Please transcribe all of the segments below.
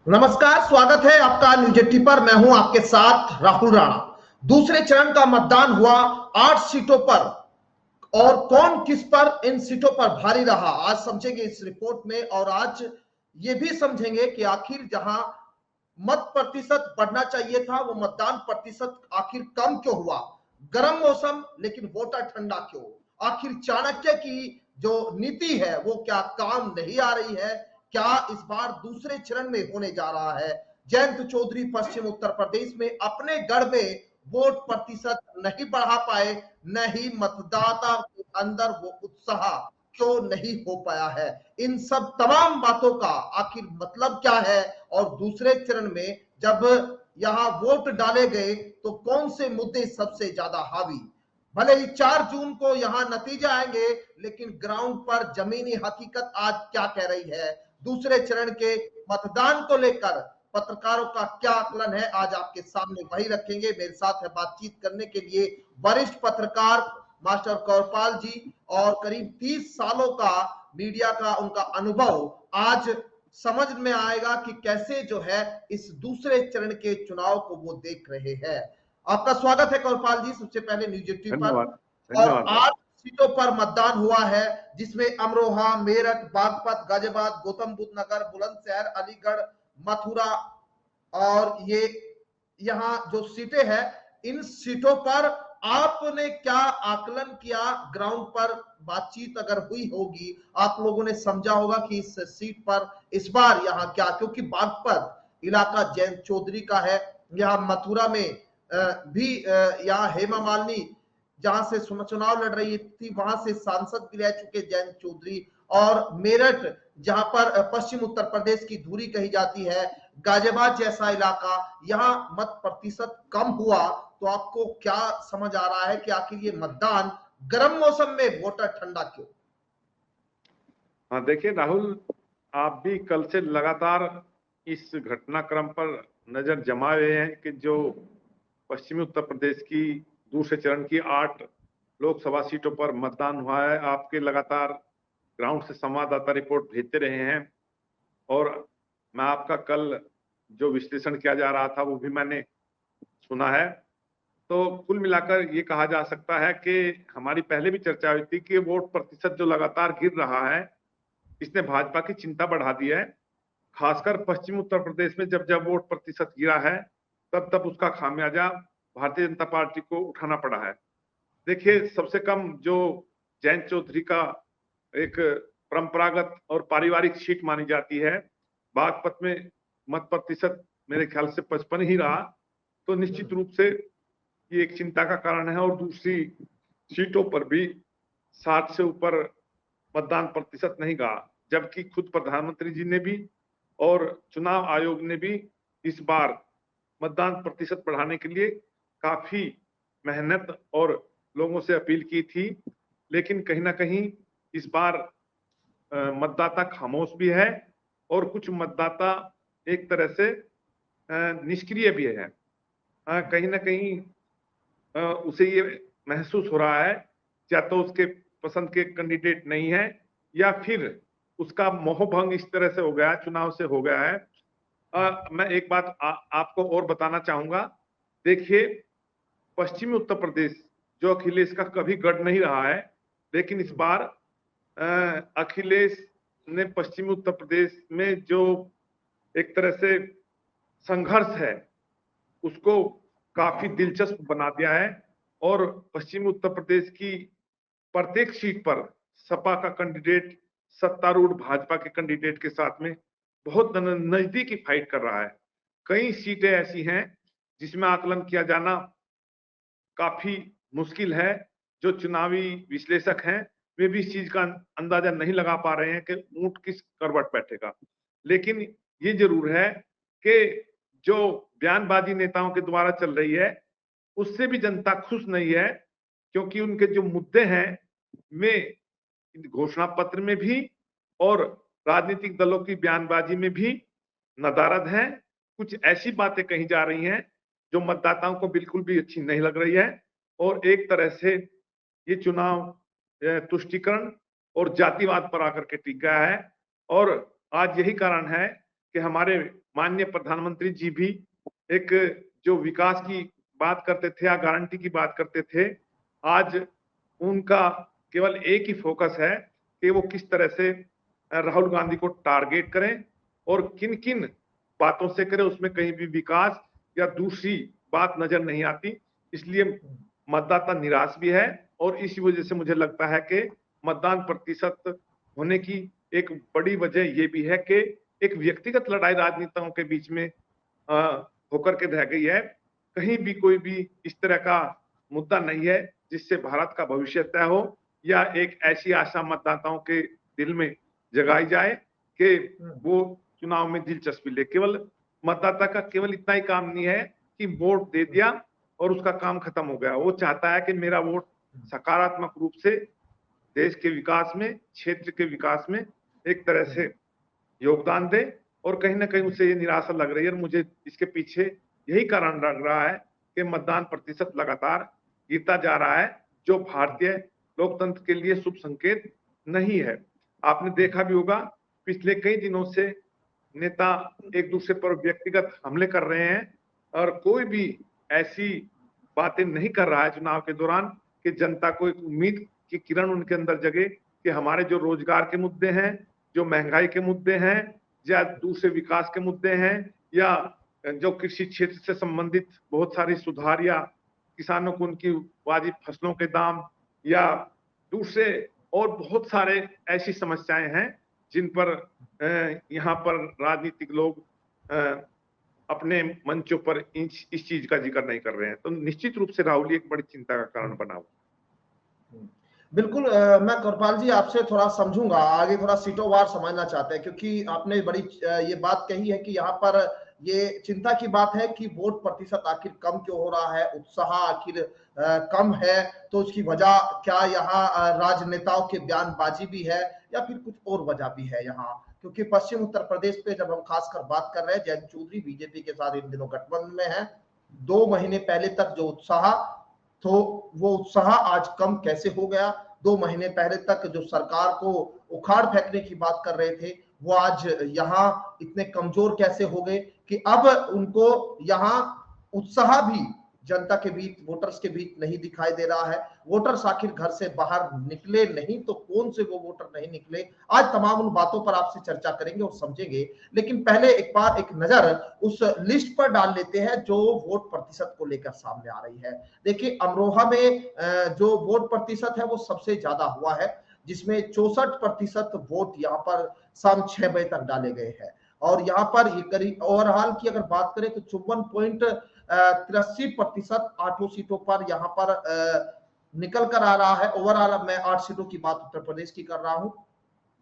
नमस्कार, स्वागत है आपका न्यूज 80 पर। मैं हूं आपके साथ राहुल राणा। दूसरे चरण का मतदान हुआ 8 सीटों पर और कौन किस पर इन सीटों पर भारी रहा आज समझेंगे इस रिपोर्ट में। और आज ये भी समझेंगे कि आखिर जहां मत प्रतिशत बढ़ना चाहिए था वो मतदान प्रतिशत आखिर कम क्यों हुआ। गर्म मौसम लेकिन वोटर ठंडा क्यों। आखिर चाणक्य की जो नीति है वो क्या काम नहीं आ रही है। क्या इस बार दूसरे चरण में होने जा रहा है। जयंत चौधरी पश्चिम उत्तर प्रदेश में अपने गढ़ में वोट प्रतिशत नहीं बढ़ा पाए, न ही मतदाता के अंदर वो उत्साह क्यों नहीं हो पाया है। इन सब तमाम बातों का आखिर मतलब क्या है और दूसरे चरण में जब यहां वोट डाले गए तो कौन से मुद्दे सबसे ज्यादा हावी। भले ही 4 जून को यहां नतीजे आएंगे लेकिन ग्राउंड पर जमीनी हकीकत आज क्या कह रही है। दूसरे चरण के मतदान को लेकर पत्रकारों का क्या आकलन है आज आपके सामने वही रखेंगे। मेरे साथ है बातचीत करने के लिए वरिष्ठ पत्रकार मास्टर कौरपाल जी और करीब 30 सालों का मीडिया का उनका अनुभव। आज समझ में आएगा कि कैसे जो है इस दूसरे चरण के चुनाव को वो देख रहे हैं। आपका स्वागत है कौरपाल जी सबसे पहले न्यूज 80 पर। धन्यवाद। और धन्यवाद। 8 सीटों पर मतदान हुआ है जिसमें अमरोहा, मेरठ, बागपत, गाजियाबाद, गौतम बुद्ध नगर, बुलंदशहर, अलीगढ़, मथुरा और ये यहाँ जो सीटें हैं इन सीटों पर आपने क्या आकलन किया। ग्राउंड पर बातचीत अगर हुई होगी आप लोगों ने समझा होगा कि इस सीट पर इस बार यहाँ क्या, क्योंकि बागपत इलाका जयंत चौधरी का है। यहाँ मथुरा में भी यहाँ हेमा मालिनी जहां से चुनाव लड़ रही थी वहां से सांसद भी रह चुके जयंत चौधरी। और मेरठ जहां पर पश्चिम उत्तर प्रदेश की धुरी कही जाती है, गाजियाबाद जैसा इलाका, यहाँ मत प्रतिशत कम हुआ। तो आपको क्या समझ आ रहा है कि आखिर ये मतदान गर्म मौसम में वोटर ठंडा क्यों। हाँ, देखिए राहुल, आप भी कल से लगातार इस घटनाक्रम पर नजर जमाए हुए हैं कि जो पश्चिमी उत्तर प्रदेश की दूसरे चरण की 8 लोकसभा सीटों पर मतदान हुआ है। आपके लगातार ग्राउंड से संवाददाता रिपोर्ट भेजते रहे हैं और मैं आपका कल जो विश्लेषण किया जा रहा था वो भी मैंने सुना है। तो कुल मिलाकर ये कहा जा सकता है कि हमारी पहले भी चर्चा हुई थी कि वोट प्रतिशत जो लगातार गिर रहा है इसने भाजपा की चिंता बढ़ा दी है। खासकर पश्चिम उत्तर प्रदेश में जब जब वोट प्रतिशत गिरा है तब तब उसका खामियाजा भारतीय जनता पार्टी को उठाना पड़ा है। देखिए, सबसे कम जो जयंत चौधरी का एक परंपरागत और पारिवारिक सीट मानी जाती है, बागपत में मत प्रतिशत मेरे ख्याल से 55 ही रहा, तो निश्चित रूप से ये एक चिंता का कारण है। और दूसरी सीटों पर भी 60 से ऊपर मतदान प्रतिशत नहीं रहा, जबकि खुद प्रधानमंत्री जी ने भी और चुनाव आयोग ने भी इस बार मतदान प्रतिशत बढ़ाने के लिए काफी मेहनत और लोगों से अपील की थी। लेकिन कहीं ना कहीं इस बार मतदाता खामोश भी है और कुछ मतदाता एक तरह से निष्क्रिय भी है। कहीं ना कहीं उसे ये महसूस हो रहा है या तो उसके पसंद के कैंडिडेट नहीं है या फिर उसका मोहभंग इस तरह से हो गया, चुनाव से हो गया है। मैं एक बात आपको और बताना चाहूंगा। देखिए, पश्चिमी उत्तर प्रदेश जो अखिलेश का कभी गढ़ नहीं रहा है, लेकिन इस बार अखिलेश ने पश्चिमी उत्तर प्रदेश में जो एक तरह से संघर्ष है उसको काफी दिलचस्प बना दिया है। और पश्चिमी उत्तर प्रदेश की प्रत्येक सीट पर सपा का कैंडिडेट सत्तारूढ़ भाजपा के कैंडिडेट के साथ में बहुत नजदीकी फाइट कर रहा है। कई सीटें ऐसी हैं जिसमें आकलन किया जाना काफी मुश्किल है। जो चुनावी विश्लेषक हैं वे भी इस चीज का अंदाजा नहीं लगा पा रहे हैं कि ऊंट किस करवट बैठेगा। लेकिन ये जरूर है कि जो बयानबाजी नेताओं के द्वारा चल रही है उससे भी जनता खुश नहीं है, क्योंकि उनके जो मुद्दे हैं वे घोषणा पत्र में भी और राजनीतिक दलों की बयानबाजी में भी नदारद हैं। कुछ ऐसी बातें कही जा रही हैं जो मतदाताओं को बिल्कुल भी अच्छी नहीं लग रही है और एक तरह से ये चुनाव तुष्टीकरण और जातिवाद पर आकर के टिक गया है। और आज यही कारण है कि हमारे माननीय प्रधानमंत्री जी भी एक जो विकास की बात करते थे या गारंटी की बात करते थे, आज उनका केवल एक ही फोकस है कि वो किस तरह से राहुल गांधी को टारगेट करें और किन किन बातों से करें, उसमें कहीं भी विकास या दूसरी बात नजर नहीं आती। इसलिए मतदाता निराश भी है और इसी वजह से मुझे लगता है कि मतदान प्रतिशत होने की एक बड़ी वजह ये भी है कि एक व्यक्तिगत लड़ाई राजनेताओं के बीच में होकर के रह गई है। कहीं भी कोई भी इस तरह का मुद्दा नहीं है जिससे भारत का भविष्य तय हो या एक ऐसी आशा मतदाताओं के दिल में जगाई जाए कि वो चुनाव में दिलचस्पी ले। केवल मतदाता का केवल इतना ही काम नहीं है कि वोट दे दिया और उसका काम खत्म हो गया। वो चाहता है कि मेरा वोट सकारात्मक रूप से देश के विकास में, क्षेत्र के विकास में एक तरह से योगदान दे और कहीं ना कहीं उसे ये निराशा लग रही है। और मुझे इसके पीछे यही कारण लग रहा है कि मतदान प्रतिशत लगातार गिरता जा रहा है, जो भारतीय लोकतंत्र के लिए शुभ संकेत नहीं है। आपने देखा भी होगा पिछले कई दिनों से नेता एक दूसरे पर व्यक्तिगत हमले कर रहे हैं और कोई भी ऐसी बातें नहीं कर रहा है चुनाव के दौरान कि जनता को एक उम्मीद की किरण उनके अंदर जगे कि हमारे जो रोजगार के मुद्दे हैं, जो महंगाई के मुद्दे हैं या दूसरे विकास के मुद्दे हैं या जो कृषि क्षेत्र से संबंधित बहुत सारी सुधार या किसानों को उनकी वाजिब फसलों के दाम या दूसरे और बहुत सारे ऐसी समस्याएं हैं जिन पर यहाँ पर राजनीतिक लोग अपने मंचों पर इस चीज का जिक्र नहीं कर रहे हैं। तो निश्चित रूप से राहुल एक बड़ी चिंता का कारण बना हुआ। बिल्कुल मैं कृपाल जी आपसे थोड़ा समझूंगा, आगे थोड़ा सीटों वार समझना चाहते हैं, क्योंकि आपने बड़ी ये बात कही है कि यहाँ पर ये चिंता की बात है कि वोट प्रतिशत आखिर कम क्यों हो रहा है, उत्साह आखिर कम है, तो उसकी वजह क्या यहाँ राजनेताओं के बयानबाजी भी है या फिर कुछ और वजह भी है यहाँ? क्योंकि पश्चिम उत्तर प्रदेश पे जब हम खासकर बात कर रहे हैं, जयंत चौधरी बीजेपी के साथ इन दिनों गठबंधन में है। 2 महीने पहले तक जो उत्साह, तो वो उत्साह आज कम कैसे हो गया? 2 महीने पहले तक जो सरकार को उखाड़ फेंकने की बात कर रहे थे, वो आज यहाँ इतने कमजोर कैसे हो गए कि अब उनको यहाँ उत्साह भी जनता के बीच, वोटर्स के बीच नहीं दिखाई दे रहा है। वोटर्स आखिर घर से बाहर निकले नहीं तो कौन से वो वोटर नहीं निकले? आज तमाम उन बातों पर आपसे चर्चा करेंगे और समझेंगे, लेकिन पहले एक बार एक नजर उस लिस्ट पर डाल लेते हैं जो वोट प्रतिशत को लेकर सामने आ रही है। देखिए, अमरोहा में जो वोट प्रतिशत है वो सबसे ज्यादा हुआ है, जिसमें 64% वोट यहाँ पर शाम 6 बजे तक डाले गए हैं। और यहाँ पर ये करीब ओवरऑल की अगर बात करें तो 54.83% 8 सीटों पर यहाँ पर निकल कर आ रहा है। ओवरऑल मैं 8 सीटों की बात उत्तर प्रदेश की कर रहा हूं।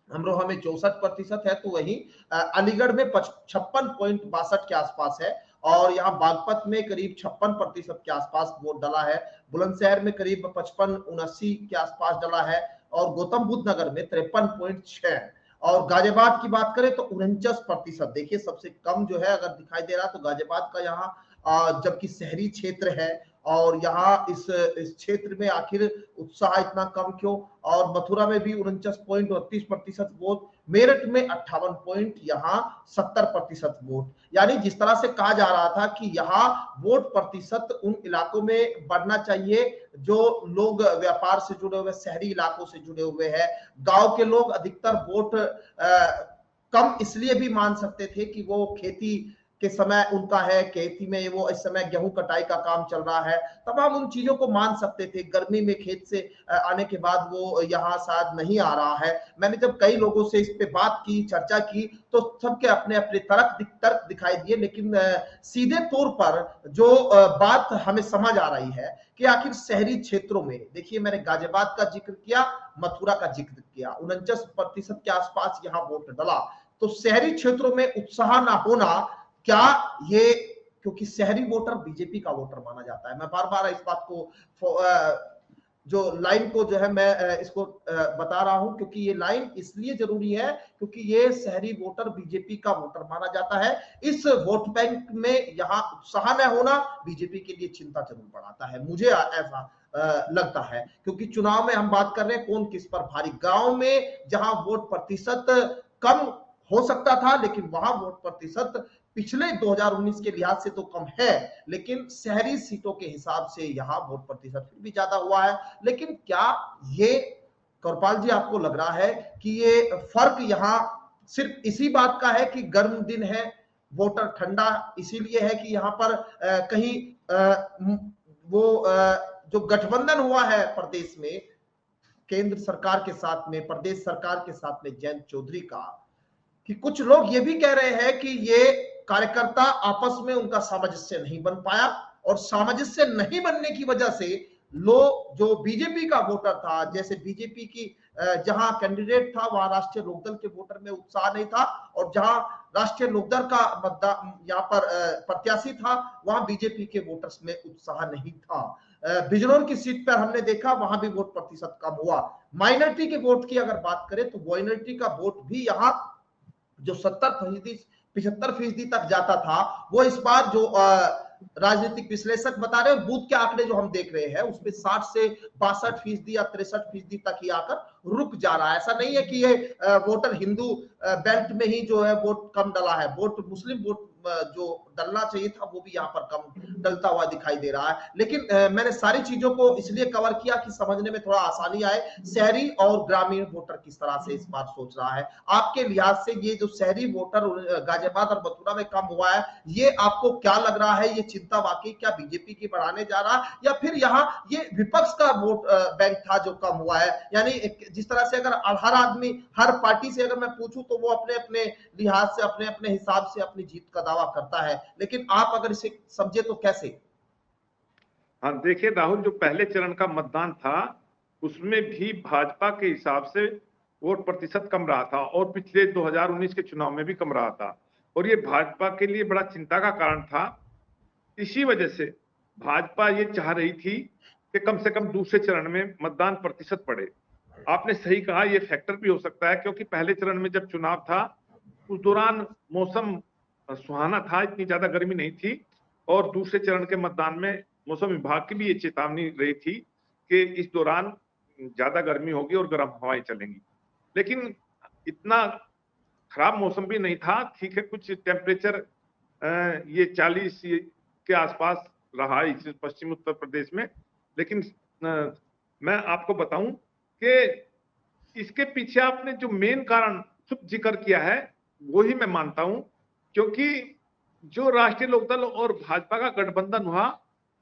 अमरोहा में 64% है, तो वहीं अलीगढ़ में 56.62 के आसपास है और यहाँ बागपत में करीब 56% के आसपास वोट डाला है। बुलंदशहर में करीब 55-79 के आसपास डाला है और गौतम बुद्ध नगर में 53.6। और गाजियाबाद की बात करें तो 49%। देखिए, सबसे कम जो है अगर दिखाई दे रहा तो गाजियाबाद का यहाँ, जबकि शहरी क्षेत्र है और यहाँ इस क्षेत्र में आखिर उत्साह इतना कम क्यों? और मथुरा में भी 49.38% वोट, मेरठ में 58 यहाँ 70% वोट। यानी जिस तरह से कहा जा रहा था कि यहाँ वोट प्रतिशत उन इलाकों में बढ़ना चाहिए जो लोग व्यापार से जुड़े हुए, शहरी इलाकों से जुड़े हुए हैं। गांव के लोग अधिकतर वोट कम इसलिए भी मान सकते थे कि वो खेती के समय उनका है, खेती में वो इस समय गेहूं कटाई का काम चल रहा है, तमाम उन चीजों को मान सकते थे। गर्मी में खेत से आने के बाद वो यहाँ शायद नहीं आ रहा है। मैंने जब कई लोगों से इस पे बात की, चर्चा की, तो सबके अपने अपने तर्क दिखाई दिए, लेकिन सीधे तौर पर जो बात हमें समझ आ रही है कि आखिर शहरी क्षेत्रों में, देखिए मैंने गाजियाबाद का जिक्र किया, मथुरा का जिक्र किया, 49% के आसपास यहाँ वोट डला। तो शहरी क्षेत्रों में उत्साह ना होना, क्या ये क्योंकि शहरी वोटर बीजेपी का वोटर माना जाता है? मैं बार बार इस बात को जो लाइन को जो है मैं इसको बता रहा हूं, क्योंकि ये लाइन इसलिए जरूरी है क्योंकि ये शहरी वोटर बीजेपी का वोटर माना जाता है। इस वोट बैंक में यहाँ उत्साह न होना बीजेपी के लिए चिंता जरूर बढ़ाता है, मुझे ऐसा लगता है। क्योंकि चुनाव में हम बात कर रहे हैं कौन किस पर भारी। गांव में जहां वोट प्रतिशत कम हो सकता था, लेकिन वहां वोट प्रतिशत पिछले 2019 के लिहाज से तो कम है, लेकिन शहरी सीटों के हिसाब से यहां वोट प्रतिशत फिर भी ज्यादा हुआ है। लेकिन क्या ये कृपाल जी आपको लग रहा है कि ये फर्क यहां सिर्फ इसी बात का है कि गर्म दिन है, वोटर ठंडा इसीलिए है कि यहां पर कहीं जो गठबंधन हुआ है प्रदेश में केंद्र सरकार के साथ में, प्रदेश सरकार के साथ में जयंत चौधरी का, कि कुछ लोग ये भी कह रहे हैं कि ये कार्यकर्ता आपस में उनका सामंजस्य नहीं बन पाया और सामंजस्य नहीं बनने की वजह से लोग जो बीजेपी का वोटर था, जैसे बीजेपी की जहां कैंडिडेट था वहां राष्ट्रीय लोकदल के वोटर में उत्साह नहीं था, और जहां राष्ट्रीय लोकदल का मतदान यहाँ पर प्रत्याशी था वहां बीजेपी के वोटर्स में उत्साह नहीं था। बिजनौर की सीट पर हमने देखा वहां भी वोट प्रतिशत कम हुआ। माइनॉरिटी के वोट की अगर बात करें तो माइनॉरिटी का वोट भी यहाँ जो 70% 75% तक जाता था, वो इस बार जो राजनीतिक विश्लेषक बता रहे हैं, बूथ के आंकड़े जो हम देख रहे हैं उसमें 60 से 62% या 63% तक ही आकर रुक जा रहा है। ऐसा नहीं है कि ये वोटर हिंदू बेल्ट में ही जो है वोट कम डला है, वोट मुस्लिम वोट जो डलना चाहिए था वो भी यहाँ पर कम डलता हुआ दिखाई दे रहा है। लेकिन मैंने सारी चीजों को इसलिए कवर किया कि समझने में थोड़ा आसानी आए शहरी और ग्रामीण वोटर किस तरह से इस बार सोच रहा है। आपके लिहाज से ये जो शहरी वोटर गाजियाबाद और मथुरा में कम हुआ है, ये आपको क्या लग रहा है? ये चिंता वाकई क्या बीजेपी की बढ़ाने जा रहा है या फिर यहाँ ये विपक्ष का वोट बैंक था जो कम हुआ है? यानी जिस तरह से अगर हर आदमी हर पार्टी से अगर मैं पूछूं तो वो अपने अपने लिहाज से अपने अपने हिसाब से अपनी जीत का दावा करता है, लेकिन आप अगर इसे समझे तो कैसे? हाँ देखिए राहुल, जो पहले चरण का मतदान था उसमें भी भाजपा के हिसाब से वोट प्रतिशत कम रहा था और पिछले 2019 के चुनाव में भी कम रहा था, और ये भाजपा के लिए बड़ा चिंता का कारण था। इसी वजह से भाजपा ये चाह रही थी कि कम से कम दूसरे चरण में मतदान प्रतिशत बढ़े। आपने सही कहा, ये फैक्टर भी हो सकता है क्योंकि पहले चरण में जब चुनाव था उस दौरान मौसम सुहाना था, इतनी ज्यादा गर्मी नहीं थी, और दूसरे चरण के मतदान में मौसम विभाग की भी ये चेतावनी रही थी कि इस दौरान ज्यादा गर्मी होगी और गर्म हवाएं चलेंगी। लेकिन इतना खराब मौसम भी नहीं था, ठीक है, कुछ टेम्परेचर ये 40 के आसपास रहा इस पश्चिमी उत्तर प्रदेश में। लेकिन मैं आपको बताऊं कि इसके पीछे आपने जो मेन कारण खुद जिक्र किया है वो ही मैं मानता हूं, क्योंकि जो राष्ट्रीय लोकदल और भाजपा का गठबंधन हुआ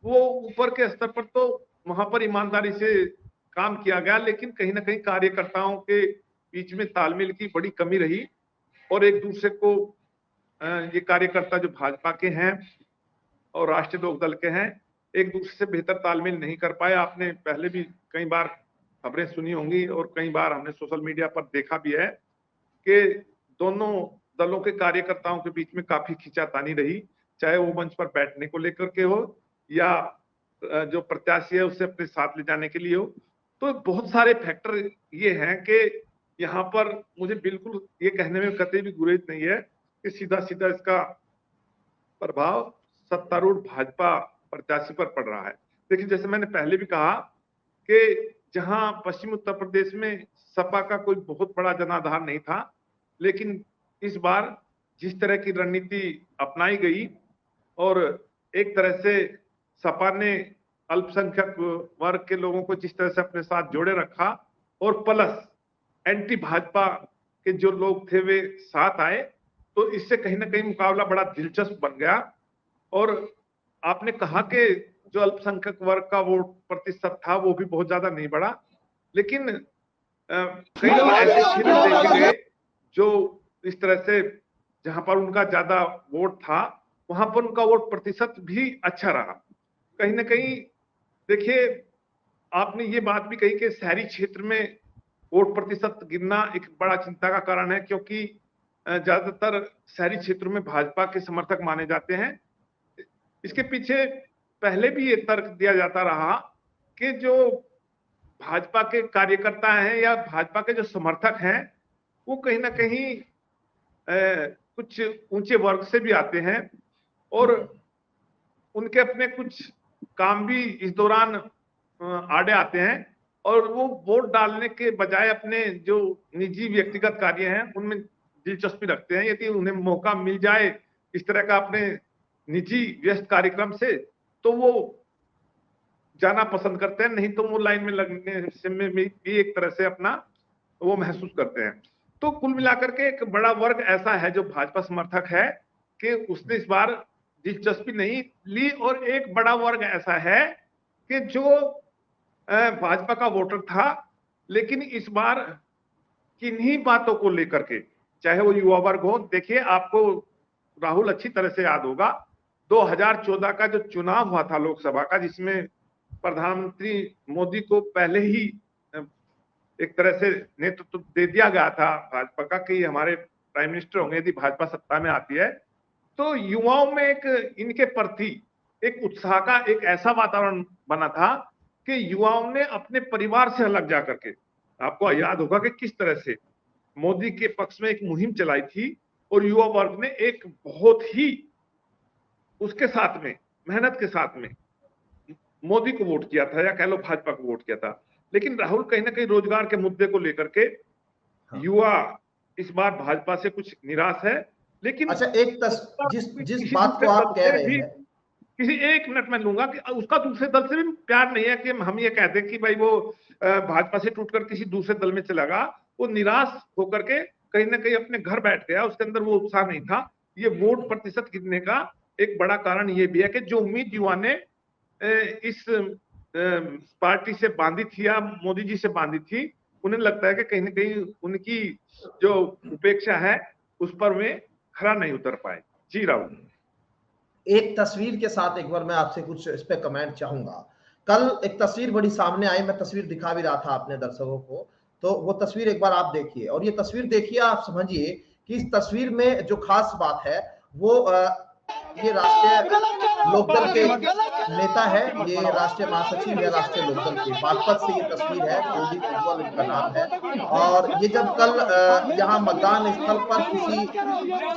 वो ऊपर के स्तर पर तो वहां पर ईमानदारी से काम किया गया, लेकिन कहीं ना कहीं कार्यकर्ताओं के बीच में तालमेल की बड़ी कमी रही और एक दूसरे को ये कार्यकर्ता जो भाजपा के हैं और राष्ट्रीय लोकदल के हैं एक दूसरे से बेहतर तालमेल नहीं कर पाए। आपने पहले भी कई बार खबरें सुनी होंगी और कई बार हमने सोशल मीडिया पर देखा भी है कि दोनों दलों के कार्यकर्ताओं के बीच में काफी खींचातानी रही, चाहे वो मंच पर बैठने को लेकर के हो या जो प्रत्याशी है उसे अपने साथ ले जाने के लिए हो। तो बहुत सारे फैक्टर ये हैं कि यहाँ पर मुझे बिल्कुल ये कहने में कतई भी गुरेज नहीं है कि सीधा सीधा इसका प्रभाव सत्तारूढ़ भाजपा प्रत्याशी पर पड़ रहा है। देखिए, जैसे मैंने पहले भी कहा कि जहां पश्चिमी उत्तर प्रदेश में सपा का कोई बहुत बड़ा जनाधार नहीं था, लेकिन इस बार जिस तरह की रणनीति अपनाई गई और एक तरह से सपा ने अल्पसंख्यक वर्ग के लोगों को जिस तरह से अपने साथ जोड़े रखा और प्लस एंटी भाजपा के जो लोग थे वे साथ आए, तो इससे कहीं ना कहीं मुकाबला बड़ा दिलचस्प बन गया। और आपने कहा कि जो अल्पसंख्यक वर्ग का वोट प्रतिशत था वो भी बहुत ज्यादा नहीं बढ़ा, लेकिन कई ऐसे क्षेत्र देखे गए जो इस तरह से जहां पर उनका ज्यादा वोट था वहां पर उनका वोट प्रतिशत भी अच्छा रहा। कहीं ना कहीं देखिए, आपने ये बात भी कही कि शहरी क्षेत्र में वोट प्रतिशत गिरना एक बड़ा चिंता का कारण है, क्योंकि ज्यादातर शहरी क्षेत्रों में भाजपा के समर्थक माने जाते हैं। इसके पीछे पहले भी ये तर्क दिया जाता रहा कि जो भाजपा के कार्यकर्ता हैं या भाजपा के जो समर्थक हैं वो कहीं ना कहीं कुछ ऊंचे वर्ग से भी आते हैं और उनके अपने कुछ काम भी इस दौरान आड़े आते हैं और वो वोट डालने के बजाय अपने जो निजी व्यक्तिगत कार्य हैं उनमें दिलचस्पी रखते हैं। यदि उन्हें मौका मिल जाए इस तरह का अपने निजी व्यस्त कार्यक्रम से, तो वो जाना पसंद करते हैं, नहीं तो वो लाइन में लगने से में भी एक तरह से अपना वो महसूस करते हैं। तो कुल मिलाकर के एक बड़ा वर्ग ऐसा है जो भाजपा समर्थक है कि उसने इस बार दिलचस्पी नहीं ली, और एक बड़ा वर्ग ऐसा है कि जो भाजपा का वोटर था, लेकिन इस बार किन्हीं बातों को लेकर के, चाहे वो युवा वर्ग हो, देखिए आपको राहुल अच्छी तरह से याद होगा 2014 का जो चुनाव हुआ था लोकसभा का, जिसमें प्रधानमंत्री मोदी को पहले ही एक तरह से नेतृत्व दे दिया गया था भाजपा का कि हमारे प्राइम मिनिस्टर होंगे यदि भाजपा सत्ता में आती है, तो युवाओं में एक इनके प्रति एक उत्साह का एक ऐसा वातावरण बना था कि युवाओं ने अपने परिवार से अलग जाकर के, आपको याद होगा कि किस तरह से मोदी के पक्ष में एक मुहिम चलाई थी, और युवा वर्ग ने एक बहुत ही उसके साथ में मेहनत के साथ में मोदी को वोट किया था, या कह लो भाजपा को वोट किया था। लेकिन राहुल कहीं ना कहीं रोजगार के मुद्दे को लेकर के युवा इस बार भाजपा से कुछ निराश है। लेकिन अच्छा, जिस बात को आप कह रहे हैं, किसी एक मिनट में लूंगा कि उसका दूसरे दल से भी प्यार नहीं है कि हम ये कहते हैं कि भाई वो भाजपा से टूटकर किसी दूसरे दल में चला गया, वो निराश होकर के कहीं ना कहीं अपने घर बैठ गया, उसके अंदर वो उत्साह नहीं था। ये वोट प्रतिशत गिरने का एक बड़ा कारण ये भी है कि जो उम्मीद युवा ने इस पार्टी से बांधी थी या मोदी जी से बांधी थी, उन्हें लगता है कि कहीं ना कहीं उनकी जो उपेक्षा है उस पर वे खरा नहीं उतर पाए। जी राहुल, एक तस्वीर के साथ एक बार मैं आपसे कुछ इस पे कमेंट चाहूंगा। कल एक तस्वीर बड़ी सामने आई, मैं तस्वीर दिखा भी रहा था अपने दर्शकों को, तो वो तस्वीर एक बार आप देखिए, और ये तस्वीर देखिए, आप समझिए कि इस तस्वीर में जो खास बात है वो ये राष्ट्रीय लोकदल के नेता है, ये राष्ट्रीय महासचिव है राष्ट्रीय लोकदल के, बागपत से ये तस्वीर है, कुलदीप उज्ज्वल इनका नाम है। और ये जब कल यहाँ मतदान स्थल पर किसी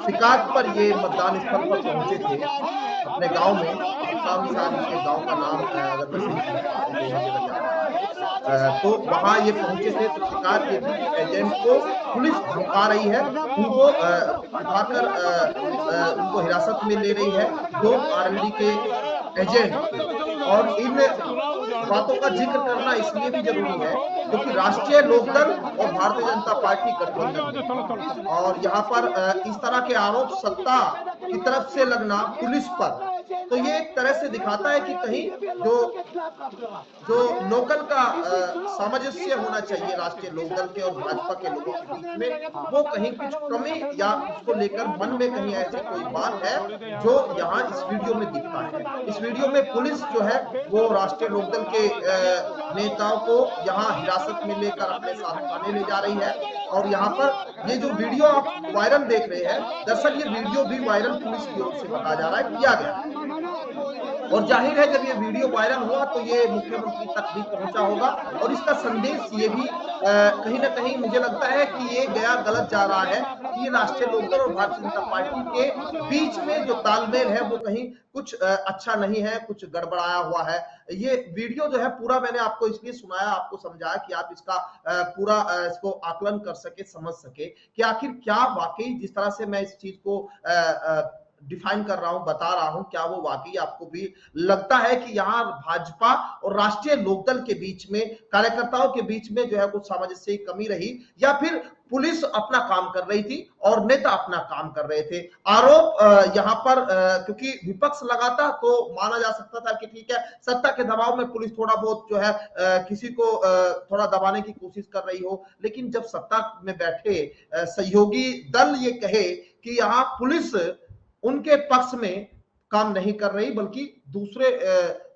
शिकायत पर ये मतदान स्थल पर पहुंचे थे अपने गांव में, शायद इसके गांव का नाम अगर मैं सही सुन पा रहा हूं तो वहां पे बता रहा है, तो वहां ये पहुंचे थे, तो शिकायत ये थी कि एजेंट को पुलिस धमका रही है, उनको उठाकर उनको हिरासत में ले रही है, 2 आरएलडी के एजेंट। और इन बातों का जिक्र करना इसलिए भी जरूरी है क्योंकि राष्ट्रीय लोकदल और भारतीय जनता पार्टी गठबंधन, और यहाँ पर इस तरह के आरोप सत्ता की तरफ से लगना पुलिस पर, तो ये एक तरह से दिखाता है कि कहीं जो लोकल का सामंजस्य होना चाहिए राष्ट्रीय लोकदल के और भाजपा के लोगों के बीच में, वो कहीं कुछ कमी या उसको लेकर मन में कहीं ऐसी कोई बात है जो यहाँ इस वीडियो में दिखता है। इस वीडियो में पुलिस जो है वो राष्ट्रीय लोकदल के नेताओं को यहाँ हिरासत में लेकर अपने साथ थाने ले जा रही है, और यहाँ पर ये जो वीडियो आप वायरल देख रहे हैं, दरअसल ये वीडियो भी वायरल पुलिस की ओर से बताया जा रहा है, किया गया। और जाहिर है जब ये वीडियो वायरल हुआ तो ये मुख्यमंत्री तक भी पहुंचा होगा, और इसका संदेश ये भी कहीं ना कहीं मुझे लगता है कि ये गया गलत जा रहा है कि राष्ट्रीय लोकदल और भारतीय जनता पार्टी के बीच में जो तालमेल है वो कहीं कुछ अच्छा नहीं है, कुछ गड़बड़ाया हुआ है। ये वीडियो जो है पूरा मैंने आपको इसलिए सुनाया, आपको समझाया कि आप इसका पूरा इसको आकलन कर सके, समझ सके कि आखिर क्या वाकई जिस तरह से मैं इस चीज को डिफाइन कर रहा हूं, बता रहा हूं, क्या वो वाकई आपको भी लगता है कि यहाँ भाजपा और राष्ट्रीय लोकदल के बीच में, कार्यकर्ताओं के बीच में जो है कुछ सामंजस्य की कमी रही, या फिर पुलिस अपना काम कर रही थी और नेता अपना काम कर रहे थे? आरोप यहाँ पर क्योंकि विपक्ष लगाता तो माना जा सकता था कि ठीक है, सत्ता के दबाव में पुलिस थोड़ा बहुत जो है किसी को थोड़ा दबाने की कोशिश कर रही हो, लेकिन जब सत्ता में बैठे सहयोगी दल ये कहे कि यहाँ पुलिस उनके पक्ष में काम नहीं कर रही बल्कि दूसरे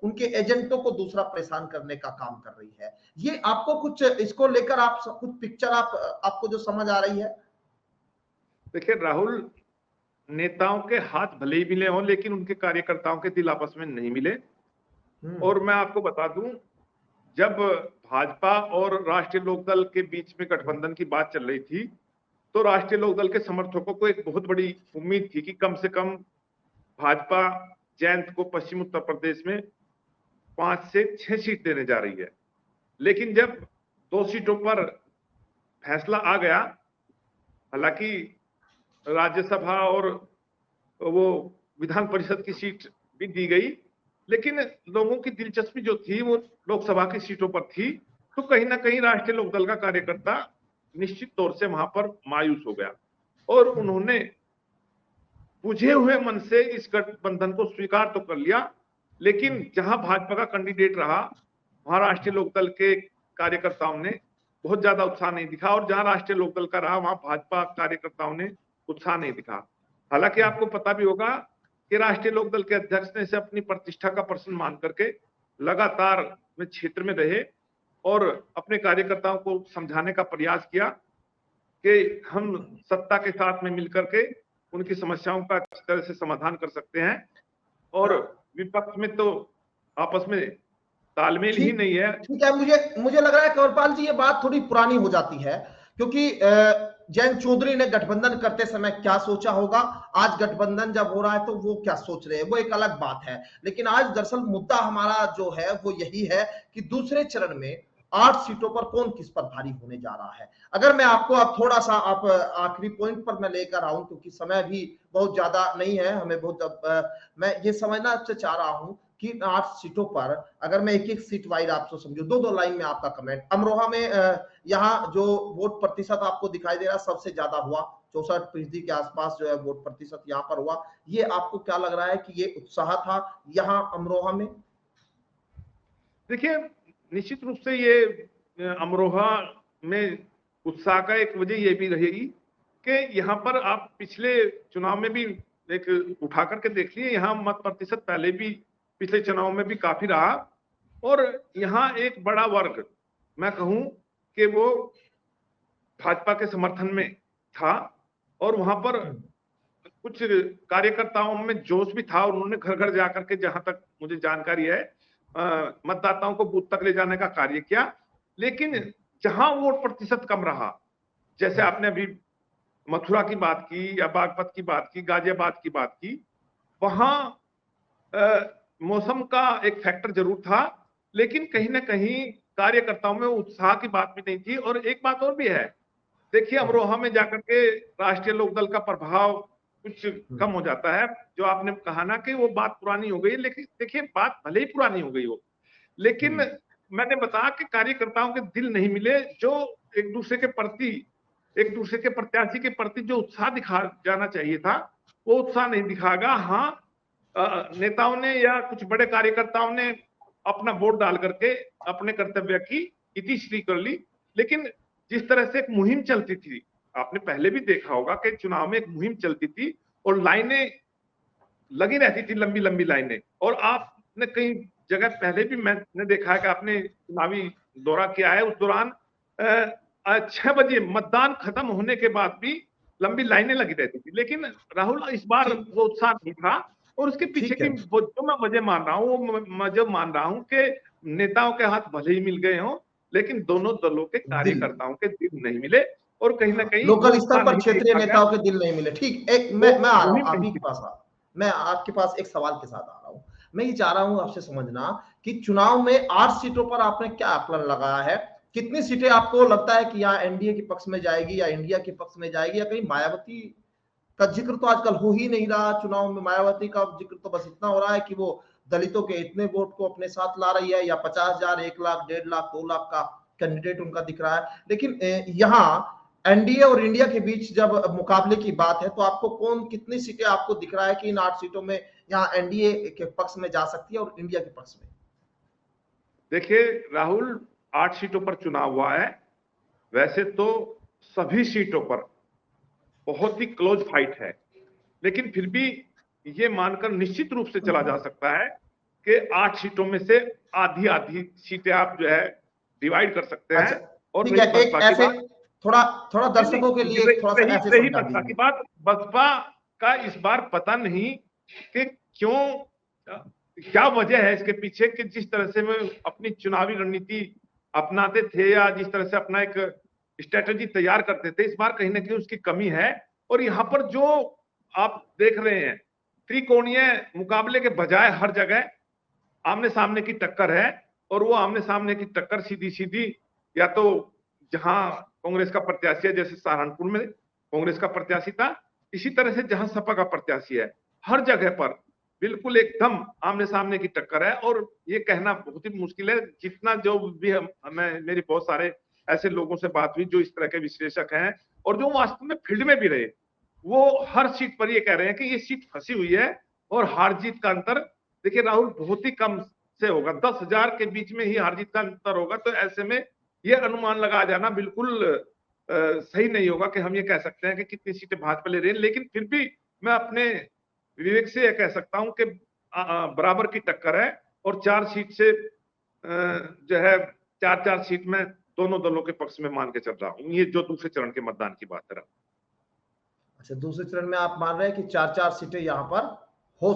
उनके एजेंटों को दूसरा परेशान करने का काम कर रही है, ये आपको कुछ इसको लेकर आप कुछ पिक्चर आपको जो समझ आ रही है? देखिए राहुल, नेताओं के हाथ भले ही मिले हों लेकिन उनके कार्यकर्ताओं के दिल आपस में नहीं मिले। और मैं आपको बता दूं, जब भाजपा और राष्ट्रीय लोकदल के बीच में गठबंधन की बात चल रही थी तो राष्ट्रीय लोकदल के समर्थकों को एक बहुत बड़ी उम्मीद थी कि कम से कम भाजपा जयंत को पश्चिम उत्तर प्रदेश में 5 से 6 सीट देने जा रही है। लेकिन जब 2 सीटों पर फैसला आ गया, हालांकि राज्यसभा और वो विधान परिषद की सीट भी दी गई, लेकिन लोगों की दिलचस्पी जो थी वो लोकसभा की सीटों पर थी। तो कहीं ना कहीं राष्ट्रीय लोकदल का कार्यकर्ता निश्चित तौर से वहां पर मायूस हो गया और उन्होंने बुझे हुए मन से इस गठबंधन को स्वीकार तो कर लिया, लेकिन जहां भाजपा का कैंडिडेट रहा वहां राष्ट्रीय लोकदल के कार्यकर्ताओं ने बहुत ज्यादा उत्साह नहीं दिखा और जहां राष्ट्रीय लोकदल का रहा वहां भाजपा कार्यकर्ताओं ने उत्साह नहीं दिखा। हालांकि आपको पता भी होगा कि राष्ट्रीय लोकदल के अध्यक्ष ने इसे अपनी प्रतिष्ठा का प्रश्न मान करके लगातार में क्षेत्र में रहे और अपने कार्यकर्ताओं को समझाने का प्रयास किया कि हम सत्ता के साथ में मिलकर के उनकी समस्याओं का अच्छी तरह से समाधान कर सकते हैं और विपक्ष में तो आपस में तालमेल ही नहीं है। ठीक है, मुझे लग रहा है कंवरपाल जी ये बात थोड़ी पुरानी हो जाती है, क्योंकि जयंत चौधरी ने गठबंधन करते समय क्या सोचा होगा, आज गठबंधन जब हो रहा है तो वो क्या सोच रहे हैं, वो एक अलग बात है। लेकिन आज दरअसल मुद्दा हमारा जो है वो यही है कि दूसरे चरण में 8 सीटों पर कौन किस पर भारी होने जा रहा है। अगर मैं आपको अब थोड़ा सा आप आखिरी पॉइंट पर मैं लेकर आऊं, क्योंकि समय भी बहुत ज्यादा नहीं है, हमें बहुत मैं ये समझना आपसे चाह रहा हूं कि 8 सीटों पर अगर मैं एक एक सीट वाइज आपको समझू, दो लाइन में आपका कमेंट। अमरोहा में यहाँ जो वोट प्रतिशत आपको दिखाई दे रहा है सबसे ज्यादा हुआ, 64% के आसपास जो है वोट प्रतिशत यहाँ पर हुआ। ये आपको क्या लग रहा है कि ये उत्साह था यहाँ अमरोहा में? देखिए, निश्चित रूप से ये अमरोहा में उत्साह का एक वजह ये भी रहेगी कि यहाँ पर आप पिछले चुनाव में भी एक उठा करके देख लिए, यहाँ मत प्रतिशत पहले भी पिछले चुनाव में भी काफी रहा और यहाँ एक बड़ा वर्ग मैं कहूं कि वो भाजपा के समर्थन में था और वहां पर कुछ कार्यकर्ताओं में जोश भी था और उन्होंने घर घर जाकर के, जहां तक मुझे जानकारी है, मतदाताओं को बूथ तक ले जाने का कार्य किया। लेकिन जहां वोट प्रतिशत कम रहा, जैसे आपने अभी मथुरा की बात की या बागपत की बात की, गाजियाबाद की बात की, वहां मौसम का एक फैक्टर जरूर था, लेकिन कहीं ना कहीं कार्यकर्ताओं में उत्साह की बात भी नहीं थी। और एक बात और भी है, देखिए अमरोहा में जाकर के राष्ट्रीय लोकदल का प्रभाव कुछ कम हो जाता है। जो आपने कहा ना कि वो बात पुरानी हो गई, लेकिन देखिए बात भले ही पुरानी हो गई हो, लेकिन मैंने बताया कि कार्यकर्ताओं के दिल नहीं मिले, जो एक दूसरे के प्रति, एक दूसरे के प्रत्याशी के प्रति जो उत्साह दिखा जाना चाहिए था वो उत्साह नहीं दिखागा। हाँ, नेताओं ने या कुछ बड़े कार्यकर्ताओं ने अपना वोट डाल करके अपने कर्तव्य की इतिश्री कर ली, लेकिन जिस तरह से एक मुहिम चलती थी, आपने पहले भी देखा होगा कि चुनाव में एक मुहिम चलती थी और लाइनें लगी रहती थी, लंबी लंबी लाइनें। और आपने कई जगह पहले भी मैंने देखा है कि आपने चुनावी दौरा किया है, उस दौरान 6 बजे मतदान खत्म होने के बाद भी लंबी लाइनें लगी रहती थी। लेकिन राहुल इस बार वो उत्साह नहीं था और उसके पीछे की जो मैं वजह मान रहा हूँ, वो मैं मान रहा हूँ कि नेताओं के हाथ भले ही मिल गए हों, लेकिन दोनों दलों के कार्यकर्ताओं के दिल नहीं मिले और कहीं ना कहीं लोकल स्तर पर क्षेत्रीय नेताओं के दिल नहीं मिले। ठीक, एक मैं आ रहा हूँ आप के पास, मैं आपके पास एक सवाल के साथ आ रहा हूँ। मैं ये चाह रहा हूँ आपसे समझना कि चुनाव में 8 सीटों पर आपने क्या आकलन लगाया है, कितनी सीटें आपको लगता है कि यहाँ एनडीए के पक्ष में जाएगी या इंडिया के पक्ष में जाएगी, या कहीं मायावती का जिक्र तो आजकल हो ही नहीं रहा चुनाव में। मायावती का जिक्र तो बस इतना हो रहा है कि वो दलितों के इतने वोट को अपने साथ ला रही है, या 50,000, 1 लाख, 1.5 लाख, 2 लाख का कैंडिडेट उनका दिख रहा है। लेकिन यहाँ एनडीए और इंडिया के बीच जब मुकाबले की बात है तो आपको कौन, कितनी सीटें आपको दिख रहा है कि इन 8 सीटों में यहाँ एनडीए के पक्ष में जा सकती है और इंडिया के पक्ष में? देखिए राहुल, 8 सीटों पर चुनाव हुआ है। वैसे तो सभी सीटों पर बहुत ही क्लोज फाइट है, लेकिन फिर भी ये मानकर निश्चित रूप से चला जा सकता है कि 8 सीटों में से आधी आधी सीटें आप जो है डिवाइड कर सकते हैं। और ठीक है, एक ऐसे थोड़ा दर्शकों के लिए थोड़ा सा ऐसे समझा बसपा की बात, बसपा का इस बार पता नहीं कि क्यों, क्या वजह है इसके पीछे कि जिस तरह से वे अपनी चुनावी रणनीति अपनाते थे या जिस तरह से अपना एक स्ट्रेटेजी तैयार करते थे, इस बार कहीं ना कहीं उसकी कमी है। और यहाँ पर जो आप देख रहे हैं त्रिकोणीय मुकाबले के बजाय हर जगह आमने सामने की टक्कर है, और वो आमने सामने की टक्कर सीधी सीधी या तो जहां कांग्रेस का प्रत्याशी है, जैसे सहारनपुर में कांग्रेस का प्रत्याशी था, इसी तरह से जहां सपा का प्रत्याशी है हर जगह पर बिल्कुल एकदम आमने सामने की टक्कर है। और ये कहना बहुत ही मुश्किल है, जितना जो भी हमें मेरी बहुत सारे ऐसे लोगों से बात हुई जो इस तरह के विश्लेषक हैं और जो वास्तव में फील्ड में भी रहे, वो हर सीट पर ये कह रहे हैं कि ये सीट फंसी हुई है और हार जीत का अंतर देखिए राहुल बहुत ही कम से होगा, 10,000 के बीच में ही हार जीत का अंतर होगा। तो ऐसे में ये अनुमान लगाया जाना बिल्कुल सही नहीं होगा कि हम ये कह सकते हैं कि कितनी सीटें भाजपा ले रही है। लेकिन फिर भी मैं अपने विवेक से यह कह सकता हूं कि बराबर की टक्कर है और 4 सीट से जो है 4-4 सीट में दोनों दलों के पक्ष में मान के चल रहा हूं। ये जो दूसरे चरण के मतदान की बात है। अच्छा, दूसरे चरण में आप मान रहे हैं कि 4-4 सीटें यहाँ पर हो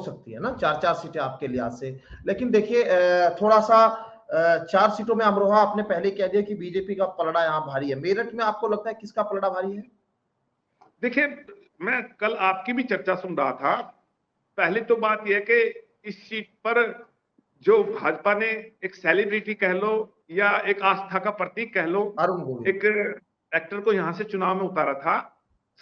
सकती है ना, 4-4 सीटें आपके लिहाज से। लेकिन देखिए थोड़ा सा 4 सीटों में अमरोहा आपने पहले कह दिया कि बीजेपी का पलड़ा यहाँ भारी है। मेरठ में आपको लगता है किसका पलड़ा भारी है? देखिए, मैं कल आपकी भी चर्चा सुन रहा था। पहली तो बात यह है कि इस सीट पर जो भाजपा ने एक सेलिब्रिटी कह लो या एक आस्था का प्रतीक कह लो, अरुण गोविल, एक एक्टर को यहां से चुनाव में उतारा था।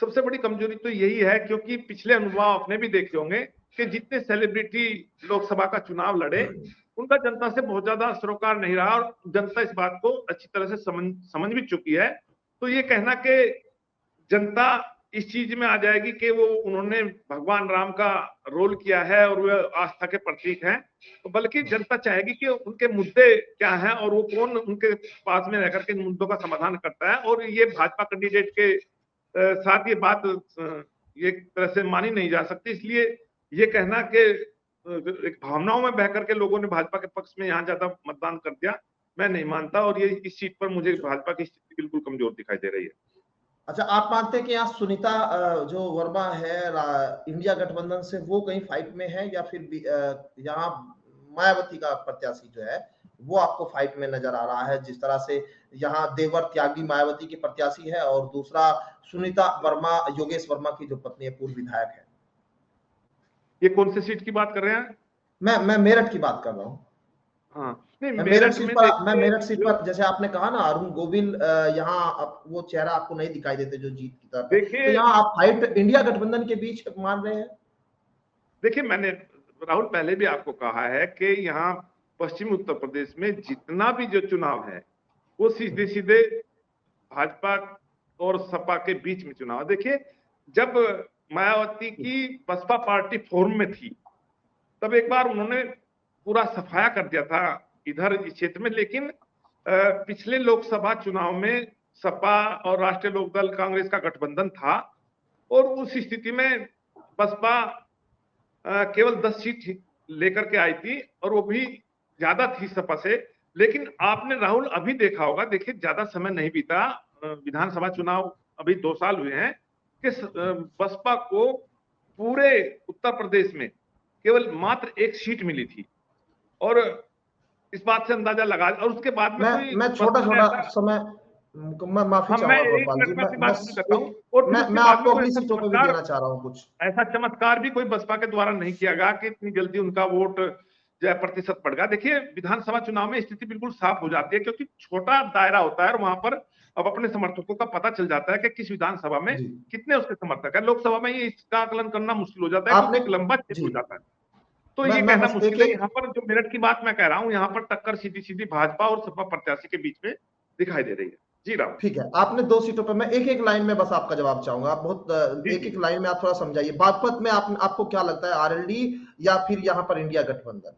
सबसे बड़ी कमजोरी तो यही है, क्योंकि पिछले अनुभव आपने भी देखे होंगे कि जितने सेलिब्रिटी लोकसभा का चुनाव लड़े, उनका जनता से बहुत ज्यादा सरोकार नहीं रहा और जनता इस बात को अच्छी तरह से समझ भी चुकी है। तो ये कहना कि जनता इस चीज में आ जाएगी कि वो उन्होंने भगवान राम का रोल किया है और वे आस्था के प्रतीक हैं, तो बल्कि जनता चाहेगी कि उनके मुद्दे क्या हैं और वो कौन उनके पास में रहकर के मुद्दों का समाधान करता है। और ये भाजपा कैंडिडेट के साथ ये बात एक तरह से मानी नहीं जा सकती। इसलिए ये कहना कि एक भावनाओं में बहकर के लोगों ने भाजपा के पक्ष में यहाँ ज्यादा मतदान कर दिया, मैं नहीं मानता। और ये इस सीट पर मुझे भाजपा की स्थिति बिल्कुल कमजोर दिखाई दे रही है। अच्छा, आप मानते हैं कि यहाँ सुनीता जो वर्मा है इंडिया गठबंधन से, वो कहीं फाइट में है, या फिर यहाँ मायावती का प्रत्याशी जो है वो आपको फाइट में नजर आ रहा है? जिस तरह से यहाँ देवर त्यागी मायावती की प्रत्याशी है और दूसरा सुनीता वर्मा योगेश वर्मा की जो पत्नी है, पूर्व विधायक है। ये कौन सी सीट की बात कर रहे हैं? मैं मेरठ की बात कर रहा हूँ। हाँ, नहीं मैं मेरठ में मेरठ सीट देखिए, पर जैसे आपने कहा ना अरुण गोविल, यहाँ वो चेहरा आपको नहीं दिखाई देते जो जीत की तरफ है, तो देखिए यहाँ आप फाइट इंडिया गठबंधन के बीच मान रहे हैं? देखिए, मैंने राहुल पहले भी आपको कहा है कि यहाँ पश्चिमी उत्तर प्रदेश में जितना भी जो चुनाव है वो सीधे सीधे भाजपा और सपा के बीच में चुनाव। देखिए, जब मायावती की बसपा पार्टी फॉर्म में थी, तब एक बार उन्होंने पूरा सफाया कर दिया था इधर इस क्षेत्र में। लेकिन पिछले लोकसभा चुनाव में सपा और राष्ट्रीय लोकदल कांग्रेस का गठबंधन था और उस स्थिति में बसपा केवल 10 सीट लेकर के आई थी और वो भी ज्यादा थी सपा से। लेकिन आपने राहुल अभी देखा होगा, देखिए ज्यादा समय नहीं बीता, विधानसभा चुनाव अभी 2 साल हुए हैं कि बसपा को पूरे उत्तर प्रदेश में केवल मात्र 1 सीट मिली थी। और इस बात से अंदाजा लगा, और उसके बाद में कोई मैं छोटा-छोटा समय, मैं माफी हाँ, मैं चाहूंगा एक गोपाल मिनट जी, में अपनी बात पूरी करता हूँ। और फिर उसके मैं बाद में आपको कोई अगली सीटों पे भी देना चाह रहा हूँ कुछ। ऐसा चमत्कार भी कोई बसपा के द्वारा नहीं किया गया कि इतनी जल्दी उनका वोट जो है प्रतिशत बढ़ गया। देखिए, विधानसभा चुनाव में स्थिति बिल्कुल साफ हो जाती है, क्योंकि छोटा दायरा होता है और वहां पर अब अपने समर्थकों का पता चल जाता है कि किस विधानसभा में जी, कितने उसके समर्थक है। लोकसभा में ये इसका आकलन करना मुश्किल हो जाता है, आपने क्योंकि लंबा क्षेत्र जी, हो जाता है। तो ये मैं कहना बस मुश्किल है। एक यहाँ पर जो मेरठ की बात मैं कह रहा हूँ, यहाँ पर टक्कर सीधी सीधी भाजपा और सपा प्रत्याशी के बीच में दिखाई दे रही है। जी राम। ठीक है, आपने 2 सीटों पर, मैं एक-एक लाइन में बस आपका जवाब चाहूंगा। आप बहुत जी जी। एक-एक लाइन में आप थोड़ा समझाइए। बागपत में आपको क्या लगता है, आरएलडी या फिर यहाँ पर इंडिया गठबंधन?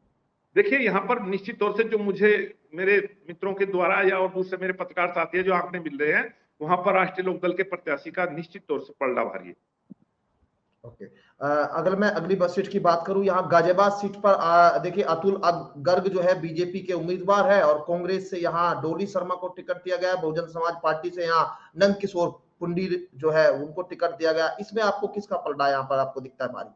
देखिए, यहाँ पर निश्चित तौर से जो मुझे मेरे मित्रों के द्वारा या और दूसरे मेरे पत्रकार साथी है जो आंकड़े मिल रहे हैं, वहां पर राष्ट्रीय लोकदल के प्रत्याशी का निश्चित तौर से पलड़ा भारी है। ओके, अगर मैं अगली बस सीट की बात करूं, यहाँ गाजियाबाद सीट पर देखिए अतुल गर्ग जो है बीजेपी के उम्मीदवार है और कांग्रेस से यहाँ डोली शर्मा को टिकट दिया गया। बहुजन समाज पार्टी से यहाँ नंद किशोर पुंडीर जो है उनको टिकट दिया गया। इसमें आपको किसका पलड़ा यहाँ पर आपको दिखता है भारी?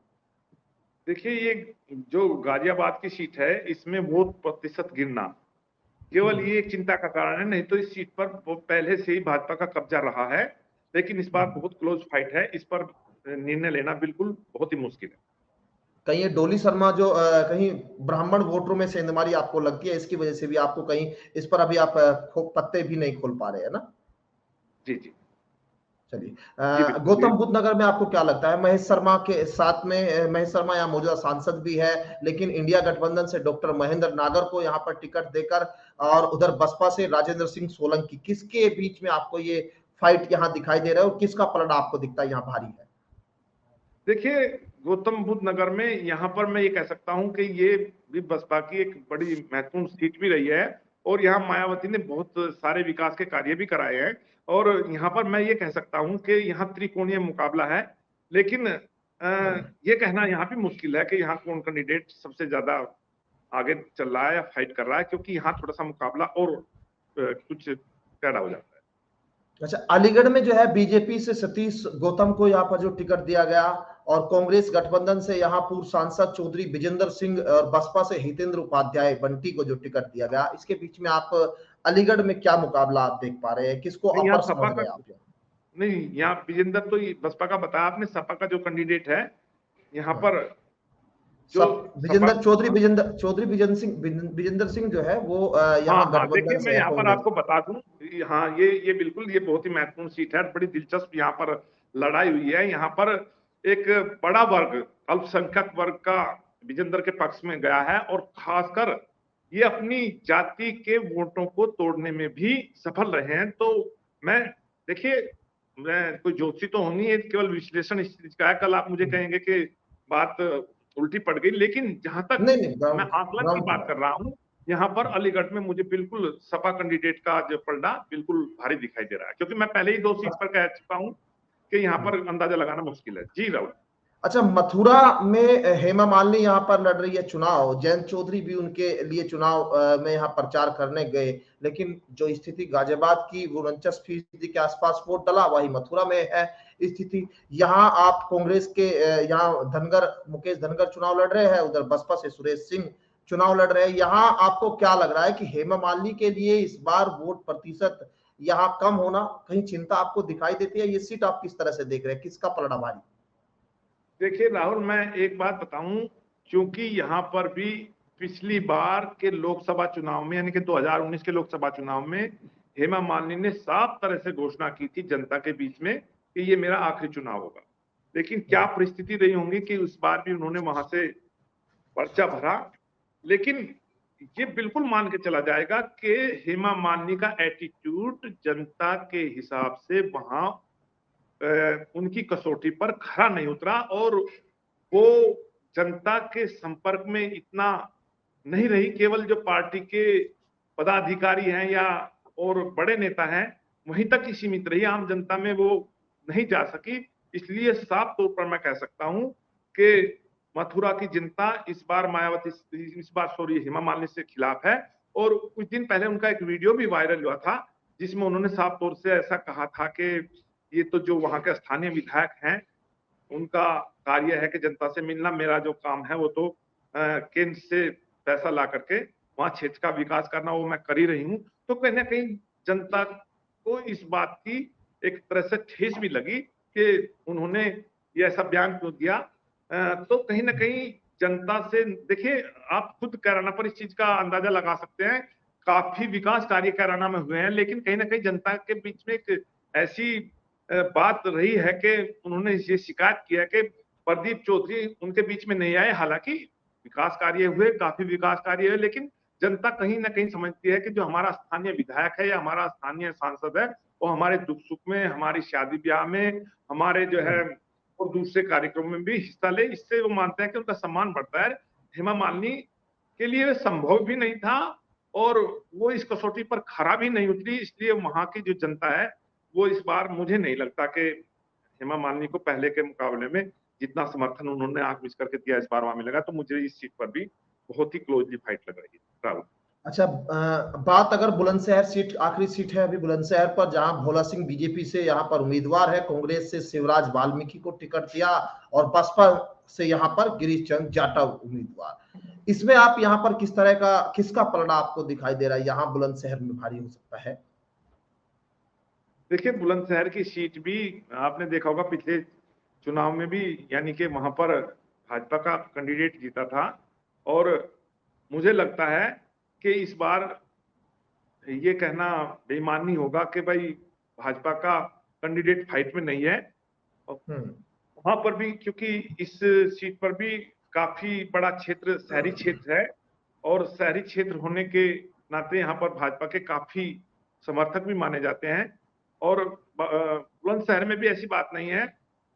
देखिए, ये जो गाजियाबाद की सीट है, इसमें वोट प्रतिशत गिरना केवल ये एक चिंता का कारण है, नहीं तो इस सीट पर पहले से ही भाजपा का कब्जा रहा है। लेकिन इस बार बहुत क्लोज फाइट है, इस पर निर्णय लेना बिल्कुल बहुत ही मुश्किल है। कहीं ये डोली शर्मा जो कहीं ब्राह्मण वोटरों में सेंधमारी आपको लगती है, इसकी वजह से भी आपको कहीं इस पर अभी आप पत्ते भी नहीं खोल पा रहे हैं ना? जी जी। चलिए, जी बिल्कुल ये। गौतम बुद्ध नगर में आपको क्या लगता है? महेश शर्मा के साथ में महेश शर्मा यहाँ मौजूदा सांसद भी है, लेकिन इंडिया गठबंधन से डॉक्टर महेंद्र नागर को यहाँ पर टिकट देकर, और उधर बसपा से राजेंद्र सिंह सोलंकी, किसके बीच में आपको ये फाइट यहाँ दिखाई दे रहा है और किसका पलड़ा आपको दिखता है यहाँ भारी है? देखिए, गौतम बुद्ध नगर में यहाँ पर मैं ये कह सकता हूँ कि ये भी बसपा की एक बड़ी महत्वपूर्ण सीट भी रही है, और यहाँ मायावती ने बहुत सारे विकास के कार्य भी कराए हैं, और यहाँ पर मैं ये कह सकता हूँ कि यहाँ त्रिकोणीय मुकाबला है। लेकिन ये कहना यहाँ भी मुश्किल है कि यहाँ कौन कैंडिडेट सबसे ज्यादा आगे चल रहा है या फाइट कर रहा है, क्योंकि यहाँ थोड़ा सा मुकाबला और कुछ टेढ़ा हो जाता है। अच्छा, अलीगढ़ में जो है बीजेपी से सतीश गौतम को यहाँ पर जो टिकट दिया गया, और कांग्रेस गठबंधन से यहाँ पूर्व सांसद चौधरी विजेंद्र सिंह और बसपा से हितेंद्र उपाध्याय बंटी को जो टिकट दिया गया, इसके बीच में आप अलीगढ़ में क्या मुकाबला आप देख पा रहे हैं? किसको नहीं, यहाँ अपर सपा समझ का रहे हैं आप? नहीं, यहाँ विजेंद्र तो बसपा का बताया आपने, सपा का जो कैंडिडेट है यहाँ पर जो सब सपा। विजेंद्र चौधरी विजेंद्र सिंह जो है वो हाँ यहाँ हाँ, देखिए गठबंधन मैं से है, यहाँ पर कांग्रेस। आपको बता दूं, हाँ ये बिल्कुल ये बहुत ही महत्वपूर्ण सीट है, बड़ी दिलचस्प यहाँ पर लड़ाई हुई है। यहाँ पर एक बड़ा वर्ग, अल्पसंख्यक वर्ग का विजेंद्र के पक्ष में गया है, और खासकर ये अपनी जाति के वोटों को तोड़ने में भी सफल रहे हैं। तो मैं, देखिए, मैं कोई ज्योतिषी तो नहीं है, केवल विश्लेषण इस चीज का है। कल आप मुझे कहेंगे कि बात उल्टी पड़ गई, लेकिन जहां तक नहीं नहीं, मैं ग्राउंड आकलन की ग्राउंड बात कर रहा हूँ, यहाँ पर अलीगढ़ में मुझे बिल्कुल सपा कैंडिडेट का जो पलड़ा बिल्कुल भारी दिखाई दे रहा है, क्योंकि मैं पहले ही 2 सीट पर कह चुका हूँ कि यहाँ पर अंदाजा लगाना मुश्किल है। जी राहुल। अच्छा, मथुरा में हेमा मालिनी यहाँ पर लड़ रही है चुनाव, जयंत चौधरी भी उनके लिए चुनाव में यहाँ प्रचार करने गए, लेकिन जो स्थिति गाजियाबाद की वो 49% के आसपास वोट डला, वही मथुरा में है स्थिति। यहाँ आप कांग्रेस के यहाँ धनगर मुकेश धनगर चुनाव लड़ रहे हैं, उधर बसपा से सुरेश सिंह चुनाव लड़ रहे हैं। यहाँ आपको क्या लग रहा है कि हेमा मालिनी के लिए इस बार वोट प्रतिशत यहाँ कम होना कहीं चिंता आपको दिखाई देती है? ये सीट आप किस तरह से देख रहे हैं, किसका पलड़ा भारी? देखिए राहुल, मैं एक बात बताऊं, क्योंकि यहाँ पर भी पिछली बार के लोकसभा चुनाव में, यानी कि 2019 के लोकसभा चुनाव में हेमा मालिनी ने साफ तरह से घोषणा की थी जनता के बीच में कि ये मेरा आखिरी चुनाव होगा। लेकिन क्या परिस्थिति रही होंगी कि उस बार भी उन्होंने वहां से पर्चा भरा। लेकिन ये बिल्कुल मान के चला जाएगा कि हेमा मालिनी का एटीट्यूड जनता के हिसाब से वहां उनकी कसौटी पर खरा नहीं उतरा, और वो जनता के संपर्क में इतना नहीं रही। केवल जो पार्टी के पदाधिकारी हैं या और बड़े नेता हैं वहीं तक ही सीमित रही, आम जनता में वो नहीं जा सकी। इसलिए साफ तौर पर मैं कह सकता हूं कि मथुरा की जनता इस बार सॉरी हेमा मालिनी से खिलाफ है। और कुछ दिन पहले उनका एक वीडियो भी वायरल हुआ था, जिसमें उन्होंने साफ तौर से ऐसा कहा था कि ये तो जो वहां के स्थानीय विधायक हैं उनका कार्य है कि जनता से मिलना, मेरा जो काम है वो तो केंद्र से पैसा ला करके वहां क्षेत्र का विकास करना, वो मैं कर ही रही हूँ। तो कहीं ना कहीं जनता को इस बात की एक तरह से ठेस भी लगी कि उन्होंने ये ऐसा बयान क्यों दिया। तो कहीं ना कहीं जनता से, देखिए आप खुद कैराना पर इस चीज का अंदाजा लगा सकते हैं, काफी विकास कार्य कैराना में हुए हैं, लेकिन कहीं ना कहीं जनता के बीच में एक ऐसी बात रही है कि उन्होंने ये शिकायत किया कि प्रदीप चौधरी उनके बीच में नहीं आए। हालांकि विकास कार्य हुए, काफी विकास कार्य हुए, लेकिन जनता कहीं ना कहीं समझती है कि जो हमारा स्थानीय विधायक है या हमारा स्थानीय सांसद है, वो हमारे दुख सुख में, हमारी शादी ब्याह में, हमारे जो है और दूसरे कार्यक्रम में भी हिस्सा ले। इससे वो मानते हैं कि उनका सम्मान बढ़ता है। हेमा मालिनी के लिए संभव भी नहीं था, और वो इस कसौटी पर खरा भी नहीं उतरी। इसलिए वहां की जो जनता है वो इस बार, मुझे नहीं लगता कि हेमा मालिनी को पहले के मुकाबले में जितना समर्थन उन्होंने आंख मिच करके दिया इस बार वहां मिलेगा। तो मुझे इस सीट पर भी बहुत ही क्लोजली फाइट लग रही है राहुल। अच्छा, बात अगर बुलंदशहर सीट, आखिरी सीट है अभी बुलंदशहर पर, जहां भोला सिंह बीजेपी से यहाँ पर उम्मीदवार है, कांग्रेस से शिवराज वाल्मीकि को टिकट दिया, और बसपा से यहाँ पर गिरीश चंद जाटव उम्मीदवार। इसमें आप यहाँ पर किस तरह का, किसका पलड़ा आपको दिखाई दे रहा है, यहाँ बुलंदशहर में भारी हो सकता है? देखिए, बुलंदशहर की सीट भी आपने देखा होगा पिछले चुनाव में भी, यानी कि वहां पर भाजपा का कैंडिडेट जीता था, और मुझे लगता है कि इस बार ये कहना बेईमानी होगा कि भाई भाजपा का कैंडिडेट फाइट में नहीं है। वहां पर भी, क्योंकि इस सीट पर भी काफी बड़ा क्षेत्र शहरी क्षेत्र है और शहरी क्षेत्र होने के नाते यहाँ पर भाजपा के काफी समर्थक भी माने जाते हैं। और बुलंदशहर में भी ऐसी बात नहीं है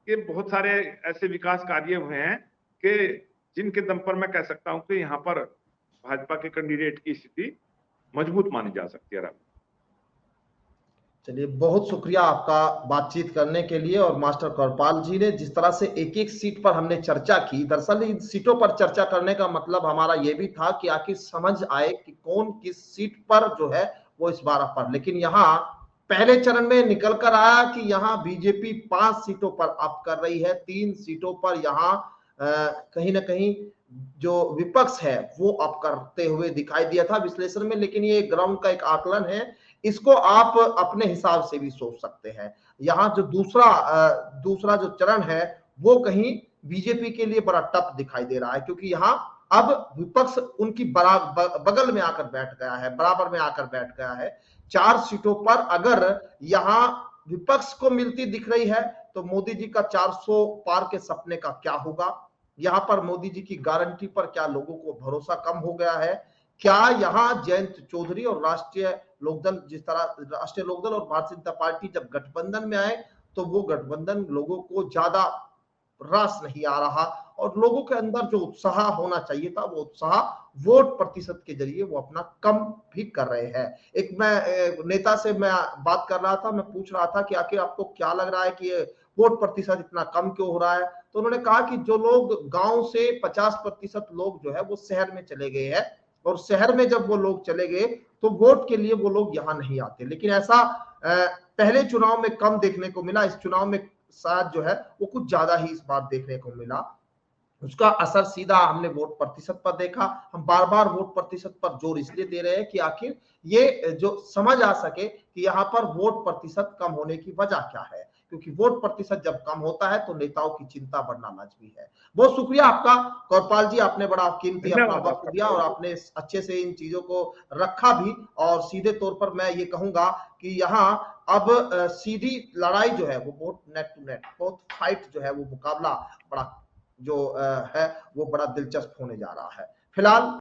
कि बहुत सारे ऐसे विकास कार्य हुए हैं कि जिनके दम पर मैं कह सकता हूं कि यहाँ पर भाजपा के कैंडिडेट की स्थिति मजबूत मानी जा सकती है। चलिए, बहुत शुक्रिया आपका बातचीत करने के लिए। और मास्टर कौरपाल जी ने जिस तरह से एक एक सीट पर हमने चर्चा की, दरअसल इन सीटों पर चर्चा करने का मतलब हमारा ये भी था कि आखिर समझ आए कि कौन किस सीट पर जो है वो इस बार पर। लेकिन यहाँ पहले चरण में निकल कर आया कि यहाँ बीजेपी 5 सीटों पर अप कर रही है, 3 सीटों पर यहाँ कहीं ना कहीं जो विपक्ष है वो अप करते हुए दिखाई दिया था विश्लेषण में। लेकिन ये ग्राउंड का एक आकलन है, इसको आप अपने हिसाब से भी सोच सकते हैं। यहाँ जो दूसरा जो चरण है वो कहीं बीजेपी के लिए बड़ा टफ दिखाई दे रहा है, क्योंकि यहाँ अब विपक्ष उनकी बगल में आकर बैठ गया है, बराबर में आकर बैठ गया है। 4 सीटों पर अगर यहाँ विपक्ष को मिलती दिख रही है तो मोदी जी का 400 पार के सपने का क्या होगा? यहाँ पर मोदी जी की गारंटी पर क्या लोगों को भरोसा कम हो गया है? क्या यहाँ जयंत चौधरी और राष्ट्रीय लोकदल, जिस तरह राष्ट्रीय लोकदल और भारतीय जनता पार्टी जब गठबंधन में आए तो वो गठबंधन लोगों को ज्यादा रस नहीं आ रहा और लोगों के अंदर जो उत्साह होना चाहिए था वो उत्साह वोट प्रतिशत के जरिए वो अपना कम भी कर रहे हैं। एक मैं नेता से मैं बात कर रहा था, मैं पूछ रहा था कि आखिर आपको क्या लग रहा है कि ये वोट प्रतिशत इतना कम क्यों हो रहा है? तो उन्होंने कहा कि जो लोग गांव से 50% लोग जो है वो शहर में चले गए हैं और शहर में जब वो लोग चले गए तो वोट के लिए वो लोग यहाँ नहीं आते। लेकिन ऐसा पहले चुनाव में कम देखने को मिला, इस चुनाव में शायद जो है वो कुछ ज्यादा ही इस बार देखने को मिला। उसका असर सीधा हमने वोट प्रतिशत पर देखा। हम बार बार वोट प्रतिशत पर जोर इसलिए दे रहे हैं कि आखिर ये जो समझ आ सके कि यहाँ पर वोट प्रतिशत कम होने की वजह क्या है, क्योंकि वोट प्रतिशत जब कम होता है तो नेताओं की चिंता बढ़ना लाजमी है। बहुत शुक्रिया आपका कौरपाल जी, आपने बड़ा कीमती अपना वक्त दिया और आपने अच्छे से इन चीजों को रखा भी। और सीधे तौर पर मैं ये कहूंगा कि यहाँ अब सीधी लड़ाई जो है वो बहुत नेट टू नेट, बहुत फाइट जो है वो मुकाबला बड़ा जो है वो बड़ा दिलचस्प होने जा रहा है। फिलहाल